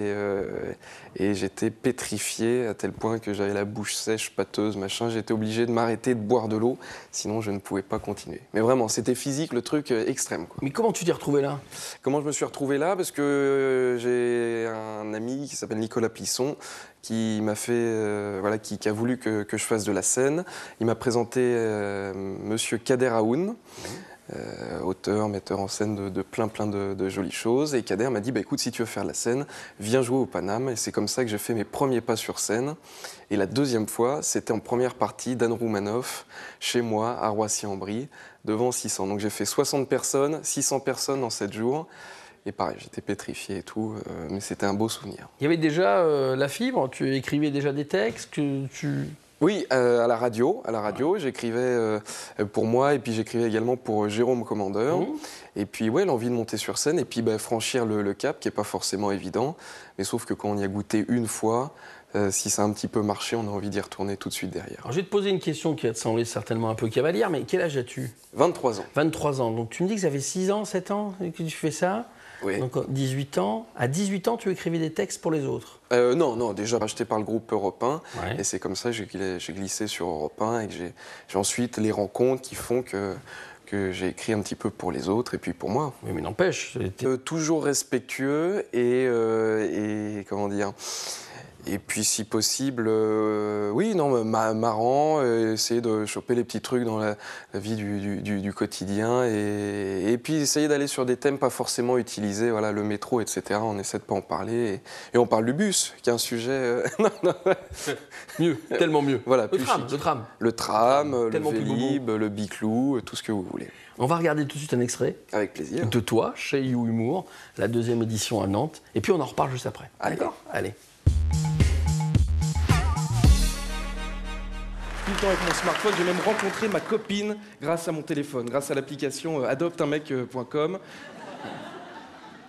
Et j'étais pétrifié à tel point que j'avais la bouche sèche, pâteuse, machin. J'étais obligé de m'arrêter de boire de l'eau, sinon je ne pouvais pas continuer. Mais vraiment, c'était physique, le truc extrême, quoi. Mais comment tu t'es retrouvé là? Comment je me suis retrouvé là? Parce que j'ai un ami qui s'appelle Nicolas Plisson, qui m'a fait, voilà, qui a voulu que je fasse de la scène. Il m'a présenté Monsieur Kader Aoun. Auteur, metteur en scène de plein de jolies choses. Et Kader m'a dit, bah, écoute, si tu veux faire de la scène, viens jouer au Paname. Et c'est comme ça que j'ai fait mes premiers pas sur scène. Et la deuxième fois, c'était en première partie d'Anne Roumanoff, chez moi, à Roissy-en-Brie, devant 600. Donc j'ai fait 60 personnes, 600 personnes en 7 jours. Et pareil, j'étais pétrifié et tout, mais c'était un beau souvenir. Il y avait déjà la fibre, tu écrivais déjà des textes, Oui, à la radio, j'écrivais pour moi et puis j'écrivais également pour Jérôme Commandeur. Et puis ouais, l'envie de monter sur scène et puis franchir le cap qui n'est pas forcément évident. Mais sauf que quand on y a goûté une fois, si ça a un petit peu marché, on a envie d'y retourner tout de suite derrière. Alors, je vais te poser une question qui va te sembler certainement un peu cavalière, mais quel âge as-tu? 23 ans. 23 ans. Donc tu me dis que ça fait 6 ans, 7 ans que tu fais ça? Oui. Donc 18 ans. À 18 ans, tu écrivais des textes pour les autres? Non, déjà racheté par le groupe Europe 1. Ouais. Et c'est comme ça que j'ai glissé sur Europe 1 et que j'ai ensuite les rencontres qui font que j'ai écrit un petit peu pour les autres et puis pour moi. Oui, mais n'empêche. Toujours respectueux et comment dire. Et puis, si possible, oui, non, marrant, essayer de choper les petits trucs dans la vie du quotidien et puis essayer d'aller sur des thèmes pas forcément utilisés, voilà, le métro, etc. On essaie de pas en parler et on parle du bus, qui est un sujet... Mieux, tellement mieux. Voilà, Le tram. Le tram, le Tellement plus Vélib, le Biclou, tout ce que vous voulez. On va regarder tout de suite un extrait. Avec plaisir. De toi, chez You Humour, la 2e édition à Nantes. Et puis on en reparle juste après. Allez. D'accord ? Allez. Tout le temps avec mon smartphone, j'ai même rencontré ma copine grâce à mon téléphone, grâce à l'application adopteunmec.com.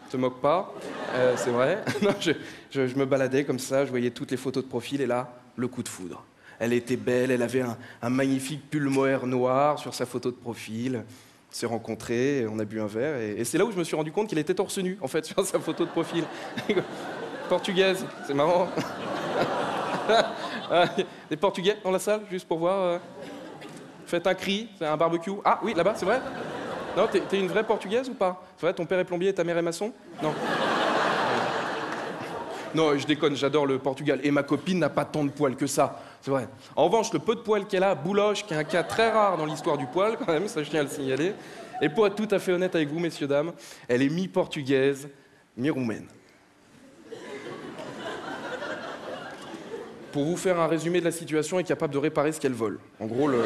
Te moque pas, c'est vrai. Non, je me baladais comme ça, je voyais toutes les photos de profil et là, le coup de foudre. Elle était belle, elle avait un magnifique pull mohair noir sur sa photo de profil. On s'est rencontrés, on a bu un verre et c'est là où je me suis rendu compte qu'il était torse nu, en fait, sur sa photo de profil. Portugaise, c'est marrant. Des Portugais dans la salle, juste pour voir. Faites un cri, c'est un barbecue. Ah oui, là-bas, c'est vrai? Non, t'es une vraie Portugaise ou pas? C'est vrai, ton père est plombier et ta mère est maçon? Non. Non, je déconne, j'adore le Portugal. Et ma copine n'a pas tant de poils que ça, c'est vrai. En revanche, le peu de poils qu'elle a, Bouloche, qui est un cas très rare dans l'histoire du poil, quand même, ça je tiens à le signaler. Et pour être tout à fait honnête avec vous, messieurs, dames, elle est mi-portugaise, mi-roumaine. Pour vous faire un résumé de la situation, est capable de réparer ce qu'elle vole. En gros, le...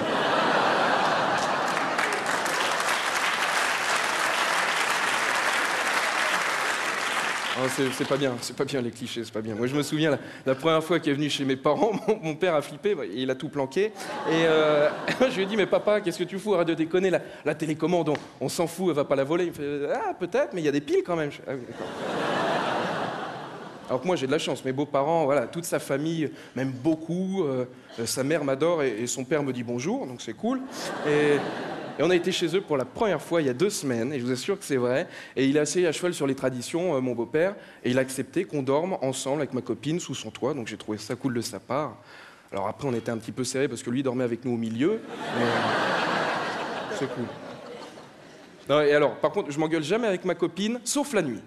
Oh, c'est pas bien les clichés, c'est pas bien. Moi je me souviens, la première fois qu'il est venu chez mes parents, mon père a flippé, il a tout planqué. Et je lui ai dit, mais papa, qu'est-ce que tu fous? Arrête de déconner, la télécommande, on s'en fout, elle va pas la voler. Il me fait, ah peut-être, mais il y a des piles quand même. Ah oui, d'accord. Alors que moi j'ai de la chance, mes beaux-parents, voilà, toute sa famille m'aime beaucoup, sa mère m'adore et son père me dit bonjour, donc c'est cool. Et on a été chez eux pour la première fois il y a 2 semaines, et je vous assure que c'est vrai. Et il est assez à cheval sur les traditions, mon beau-père, et il a accepté qu'on dorme ensemble avec ma copine sous son toit, donc j'ai trouvé ça cool de sa part. Alors après on était un petit peu serrés parce que lui dormait avec nous au milieu, mais c'est cool. Non, et alors, par contre, je m'engueule jamais avec ma copine, sauf la nuit.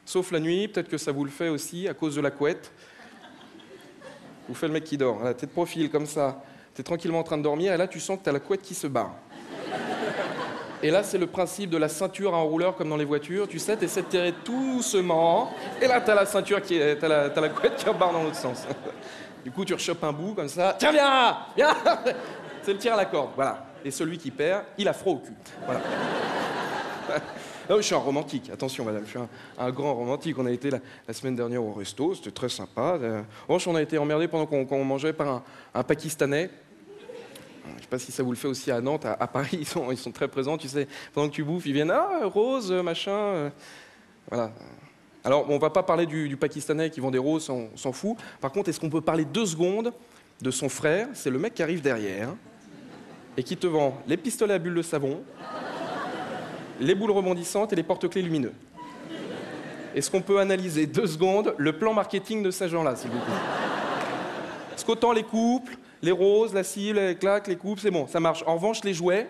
Sauf la nuit, peut-être que ça vous le fait aussi, à cause de la couette. Vous faites le mec qui dort, là, t'es de profil comme ça, t'es tranquillement en train de dormir, et là tu sens que t'as la couette qui se barre. Et là, c'est le principe de la ceinture à enrouleur comme dans les voitures, tu sais, t'essaies de tirer doucement, et là t'as la ceinture t'as la couette qui repart dans l'autre sens. Du coup, tu rechopes un bout comme ça, tiens, viens. C'est le tir à la corde, voilà. Et celui qui perd, il a froid au cul. Voilà. Non, je suis un romantique, attention madame, je suis un grand romantique. On a été la semaine dernière au resto, c'était très sympa. En revanche, on a été emmerdés pendant qu'on mangeait par un Pakistanais. Je ne sais pas si ça vous le fait aussi à Nantes, à Paris, ils sont très présents, tu sais. Pendant que tu bouffes, ils viennent, ah, rose, machin. Voilà. Alors, on ne va pas parler du Pakistanais qui vend des roses, on s'en fout. Par contre, est-ce qu'on peut parler 2 secondes de son frère? C'est le mec qui arrive derrière et qui te vend les pistolets à bulles de savon, les boules rebondissantes et les porte-clés lumineux. est-ce qu'on peut analyser 2 secondes le plan marketing de ces gens-là, s'il vous plaît? Parce qu'autant les couples, les roses, la cible, les claques, les coupes, c'est bon, ça marche. En revanche, les jouets...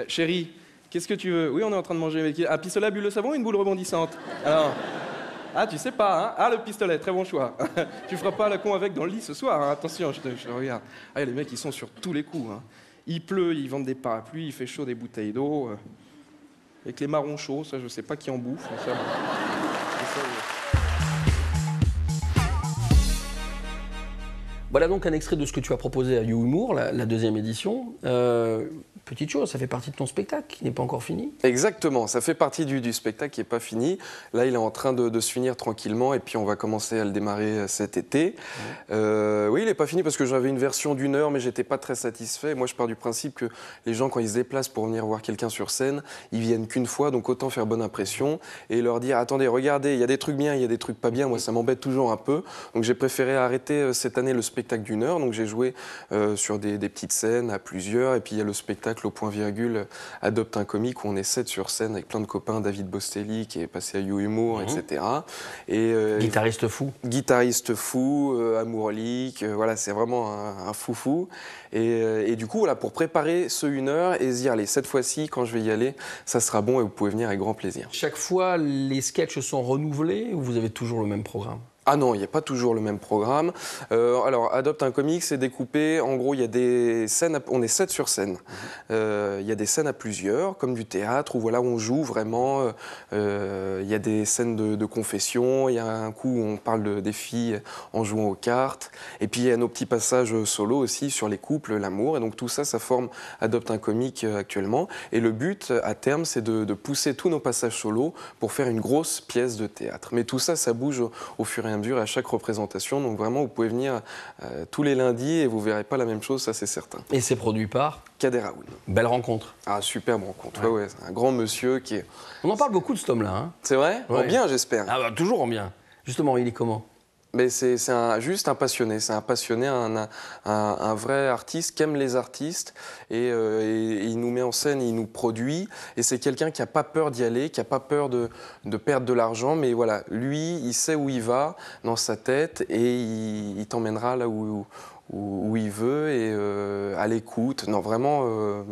Chérie, qu'est-ce que tu veux? Oui, on est en train de manger. Un pistolet à bulle de savon ou une boule rebondissante? Alors... Ah, tu sais pas, hein? Ah, le pistolet, très bon choix. Tu feras pas la con avec dans le lit ce soir, hein? Attention, je te regarde. Ah, les mecs, ils sont sur tous les coups, hein. Il pleut, ils vendent des parapluies, il fait chaud, des bouteilles d'eau. Avec les marrons chauds, ça, je sais pas qui en bouffe. Ça, Voilà donc un extrait de ce que tu as proposé à You Humour, la deuxième édition. Petite chose, ça fait partie de ton spectacle qui n'est pas encore fini. Exactement, ça fait partie du spectacle qui n'est pas fini. Là, il est en train de se finir tranquillement et puis on va commencer à le démarrer cet été. Oui, il n'est pas fini parce que j'avais une version d'1 heure, mais j'étais pas très satisfait. Moi, je pars du principe que les gens, quand ils se déplacent pour venir voir quelqu'un sur scène, ils viennent qu'une fois, donc autant faire bonne impression et leur dire « Attendez, regardez, il y a des trucs bien, il y a des trucs pas bien. » Moi, ça m'embête toujours un peu. Donc, j'ai préféré arrêter cette année le spectacle d'1 heure. Donc, j'ai joué sur des petites scènes à plusieurs. Et puis, il y a le spectacle au point virgule Adopte un comique où on est 7 sur scène avec plein de copains, David Bostelli qui est passé à You Humour, etc. Et, guitariste fou. Guitariste fou, amourlique, voilà, c'est vraiment un foufou. Et du coup, voilà, pour préparer ce 1 heure et se dire, allez, cette fois-ci, quand je vais y aller, ça sera bon et vous pouvez venir avec grand plaisir. Chaque fois, les sketchs sont renouvelés ou vous avez toujours le même programme? Ah non, il n'y a pas toujours le même programme. Alors, Adopte un comique, c'est découpé. En gros, il y a des scènes, on est 7 sur scène. Il y a des scènes à plusieurs, comme du théâtre, où voilà, on joue vraiment. Il y a des scènes de confession. Il y a un coup où on parle des filles en jouant aux cartes. Et puis, il y a nos petits passages solo aussi sur les couples, l'amour. Et donc, tout ça, ça forme Adopte un comique actuellement. Et le but, à terme, c'est de pousser tous nos passages solo pour faire une grosse pièce de théâtre. Mais tout ça, ça bouge au fur et à mesure à chaque représentation. Donc vraiment, vous pouvez venir tous les lundis et vous ne verrez pas la même chose, ça c'est certain. Et c'est produit par Kader Raoul. Belle rencontre. Ah, superbe rencontre. Ouais, c'est un grand monsieur qui est... On en parle beaucoup de cet homme-là. Hein. C'est vrai? Ouais. En bien, j'espère. Ah bah, toujours en bien. Justement, il est comment? Mais c'est juste un passionné, un vrai artiste qui aime les artistes et il nous met en scène, il nous produit et c'est quelqu'un qui n'a pas peur d'y aller, qui n'a pas peur de perdre de l'argent, mais voilà, lui, il sait où il va dans sa tête et il t'emmènera là où il veut et à l'écoute. Non, vraiment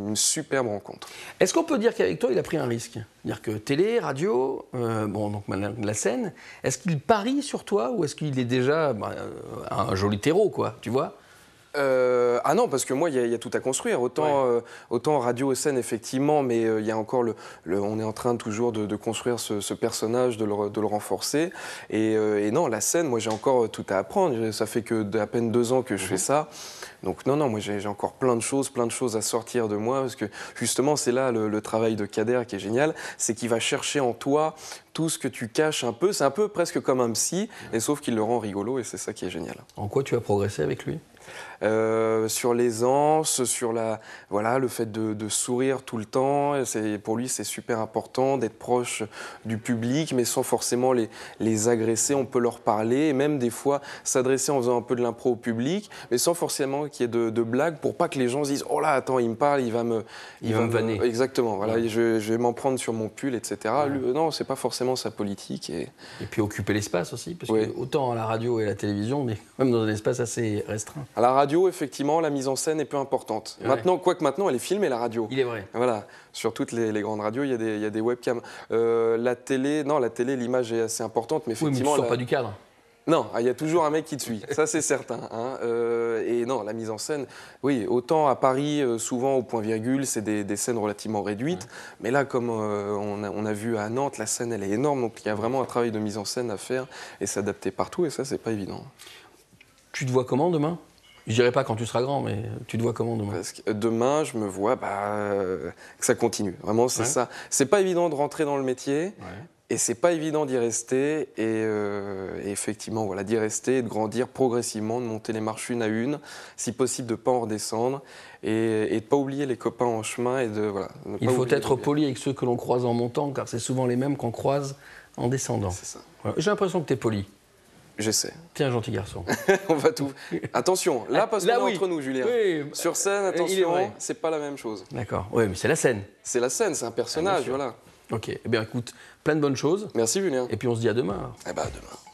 une superbe rencontre. Est-ce qu'on peut dire qu'avec toi, il a pris un risque? C'est-à-dire que télé, radio, bon, donc la scène, est-ce qu'il parie sur toi ou est-ce qu'il est déjà un joli terreau, quoi, tu vois? Ah non, parce que moi, il y a tout à construire. Autant radio et scène, effectivement, mais il y a encore on est en train toujours de construire ce personnage, de le renforcer. Et non, la scène, moi, j'ai encore tout à apprendre. Ça fait que à peine 2 ans que je fais ça. Donc non, moi, j'ai encore plein de choses à sortir de moi. Parce que justement, c'est là le travail de Kader qui est génial. C'est qu'il va chercher en toi tout ce que tu caches un peu. C'est un peu presque comme un psy, et sauf qu'il le rend rigolo, et c'est ça qui est génial. En quoi tu as progressé avec lui? Sur l'aisance, sur le fait de sourire tout le temps. Pour lui, c'est super important d'être proche du public, mais sans forcément les agresser. On peut leur parler, et même des fois s'adresser en faisant un peu de l'impro au public, mais sans forcément qu'il y ait de blagues, pour pas que les gens se disent « Oh là, attends, il me parle, il va me vanner. » Exactement, voilà, Ouais. je vais m'en prendre sur mon pull, etc. Ouais. Lui, non, c'est pas forcément sa politique. Et puis occuper l'espace aussi, parce Oui. que autant à la radio et à la télévision, mais même dans un espace assez restreint. À la radio, effectivement, la mise en scène est peu importante. Ouais. Maintenant, elle est filmée, la radio. Il est vrai. Voilà, sur toutes les grandes radios, il y a des webcams. La télé, l'image est assez importante, mais Oui, mais tu effectivement... sors pas du cadre. Non, il y a toujours un mec qui te suit, ça c'est certain. Hein. Et non, la mise en scène, oui, autant à Paris, souvent au point virgule, c'est des scènes relativement réduites, mais là, comme on a vu à Nantes, la scène elle est énorme, donc il y a vraiment un travail de mise en scène à faire et s'adapter partout, et ça c'est pas évident. Tu te vois comment demain? Je dirais pas quand tu seras grand, mais tu te vois comment demain? Parce que demain, je me vois que ça continue, vraiment c'est ça. C'est pas évident de rentrer dans le métier. Ouais. Et c'est pas évident d'y rester, et effectivement, voilà, d'y rester, et de grandir progressivement, de monter les marches une à une, si possible de pas en redescendre, et de pas oublier les copains en chemin, et de voilà. Il faut être poli avec ceux que l'on croise en montant, car c'est souvent les mêmes qu'on croise en descendant. C'est ça. Voilà. J'ai l'impression que tu es poli. J'essaie. T'es un gentil garçon. On va tout. Attention, là parce qu'on est entre nous, Julien. Oui. Sur scène, attention, c'est pas la même chose. D'accord. Oui, mais c'est la scène. C'est la scène, c'est un personnage, voilà. Ok, eh bien écoute, plein de bonnes choses. Merci Julien. Et puis on se dit à demain. Eh ben, à demain.